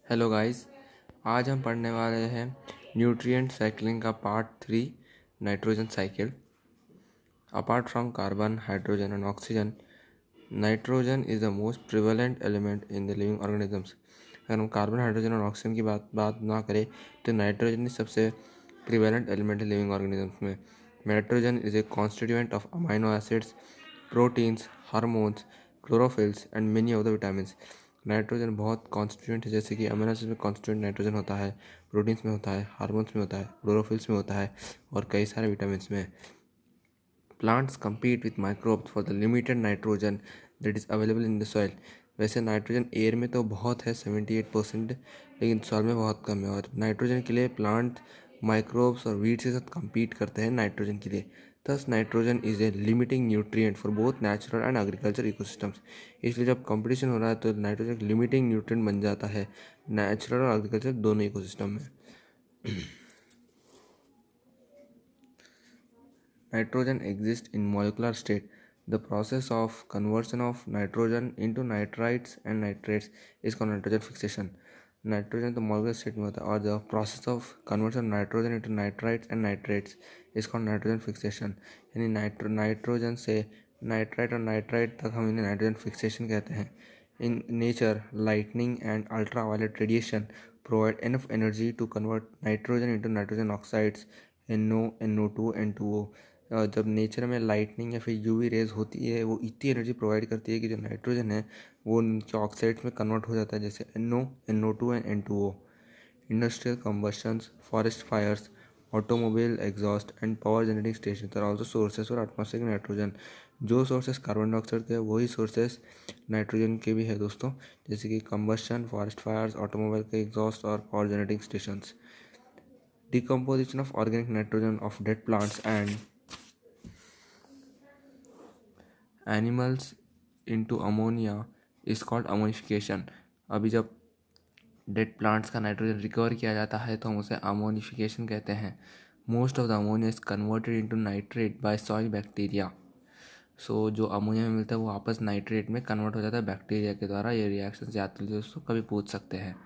Hello guys, आज हम पढ़ने वाले हैं न्यूट्रिएंट साइक्लिंग का part 3 nitrogen cycle. Apart from carbon, hydrogen and oxygen, nitrogen is the most prevalent element in the living organisms. अगर हम कार्बन, हाइड्रोजन और ऑक्सीजन की बात ना करें तो नाइट्रोजन ही सबसे प्रिवेलेंट एलिमेंट है लिविंग ऑर्गेनिजम्स में। Nitrogen is a constituent of amino acids, proteins, hormones, chlorophylls and many of the vitamins. Nitrogen बहुत कॉन्स्टिट्यूएंट है, जैसे कि अमीनो एसिड में कॉन्स्टिट्यूएंट नाइट्रोजन होता है, प्रोटीन्स में होता है, हार्मोन्स में होता है, क्लोरोफिल्स में होता है और कई सारे विटामिन्स में। Plants compete with microbes for the limited nitrogen that is available in the soil। वैसे नाइट्रोजन एयर में तो बहुत है 78%, लेकिन सॉइल में बहुत कम है। और नाइट्रोजन के लिए प्लांट माइक्रोब्स और वीड्स के साथ compete करते हैं नाइट्रोजन के लिए। Thus nitrogen is a limiting nutrient for both natural and agriculture ecosystems. इसलिए जब कंपटीशन हो रहा है तो नाइट्रोजन एक लिमिटिंग न्यूट्रिएंट बन जाता है नेचुरल और एग्रीकल्चर दोनों इकोसिस्टम में। Nitrogen exists in molecular state. The process of conversion of nitrogen into nitrites and nitrates is called nitrogen fixation. Nitrogen तो मॉलिक्यूलर स्टेट में होता है और the process of conversion nitrogen into nitrites and nitrates is called nitrogen fixation. यानी nitrogen से nitrite और nitrite तक हम इन्हें नाइट्रोजन फिक्सेशन कहते हैं। In nature, lightning and ultraviolet radiation provide enough energy to convert nitrogen into nitrogen oxides NO, NO2, N2O। जब nature में लाइटनिंग या फिर यूवी रेज होती है, वो इतनी एनर्जी प्रोवाइड करती है कि जो नाइट्रोजन है वो नीचे ऑक्साइड्स में कन्वर्ट हो जाता है, जैसे NO, NO2 and N2O। Industrial combustions, forest fires, automobile exhaust and power generating station are also sources for atmospheric nitrogen. जो सोर्सेस कार्बन डाइऑक्साइड के वही सोर्सेस नाइट्रोजन के भी है दोस्तों, जैसे कि कंबशन, फॉरेस्ट फायर्स, ऑटोमोबाइल के एग्जॉस्ट और power generating stations. Decomposition of organic nitrogen of dead plants and animals into ammonia is called ammonification। अभी जब डेड प्लांट्स का नाइट्रोजन रिकवर किया जाता है तो हम उसे अमोनिफिकेशन कहते हैं। Most of the ammonia is converted into nitrate by soil bacteria. So जो अमोनिया में मिलता है वो वापस नाइट्रेट में कन्वर्ट हो जाता है बैक्टीरिया के द्वारा। ये रिएक्शन याद कर लीजिए दोस्तों, कभी पूछ सकते हैं।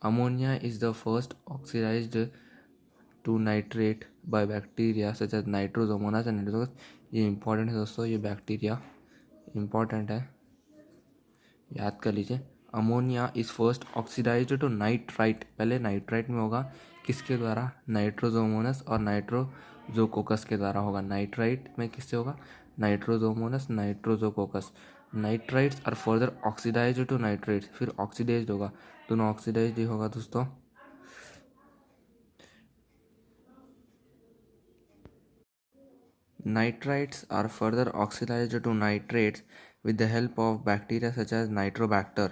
Ammonia is the first oxidised to nitrate by bacteria such as Nitrosomonas and Nitrosomonas. ये इंपॉर्टेंट है दोस्तों, ये बैक्टीरिया इंपॉर्टेंट है, याद कर लीजिए। Ammonia is first oxidised to nitrite, पहले नाइट्राइट में होगा, किसके द्वारा? नाइट्रोजोमोनस और नाइट्रोजोकोकस के द्वारा होगा। नाइट्राइट में किससे होगा? Nitrosomonas, Nitrosococcus. Nitrites are further oxidised to nitrates, फिर ऑक्सीडाइज्ड होगा, दोनों ऑक्सीडाइज्ड ही होगा दोस्तों। Nitrites are further oxidized to nitrates with the help of bacteria such as Nitrobacter.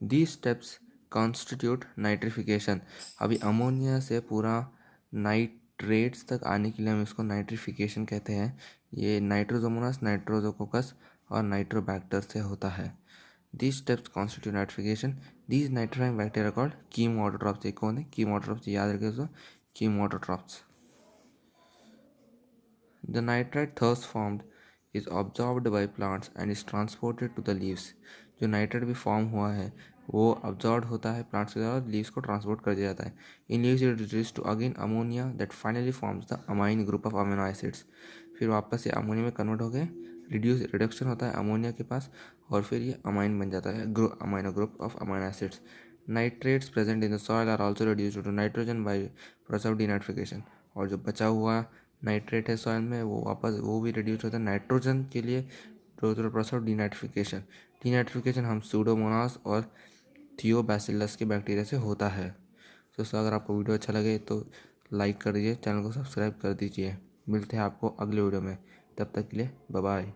These steps constitute nitrification। अभी अमोनिया से पूरा नाइट्रेट्स तक आने के लिए हम इसको नाइट्रिफिकेशन कहते हैं। ये नाइट्रोजोमोनास, नाइट्रोजोकोकस और नाइट्रोबैक्टर से होता है। These steps constitute nitrification। These nitrifying bacteria are called chemoautotrophs। ये कौन है? chemoautotrophs, याद रखिए दोस्तों, chemoautotrophs। The nitrite thus formed is absorbed by plants and is transported to the leaves। जो नाइट्रेट भी फॉर्म हुआ है वो अब्जॉर्ब होता है प्लांट्स के द्वारा, लीव्स को ट्रांसपोर्ट कर दिया जाता है। In leaves it reduce to again ammonia that finally forms the amine group of amino acids. फिर वापस से अमोनिया में कन्वर्ट हो गए, रिडक्शन होता है अमोनिया के पास और फिर ये अमाइन बन जाता है, amino group of amino acids. Nitrates present in the soil are also reduced to nitrogen by process of denitrification. और जो बचा हुआ नाइट्रेट है सॉइल में वो वापस वो भी रिड्यूस होता है नाइट्रोजन के लिए through process of denitrification. Denitrification हम सूडोमोनास और थियोबैसिलस के बैक्टीरिया से होता है। दोस्तों अगर आपको वीडियो अच्छा लगे तो लाइक कर दीजिए, चैनल को सब्सक्राइब कर दीजिए। मिलते हैं आपको अगले वीडियो में, तब तक के लिए बाय बाय।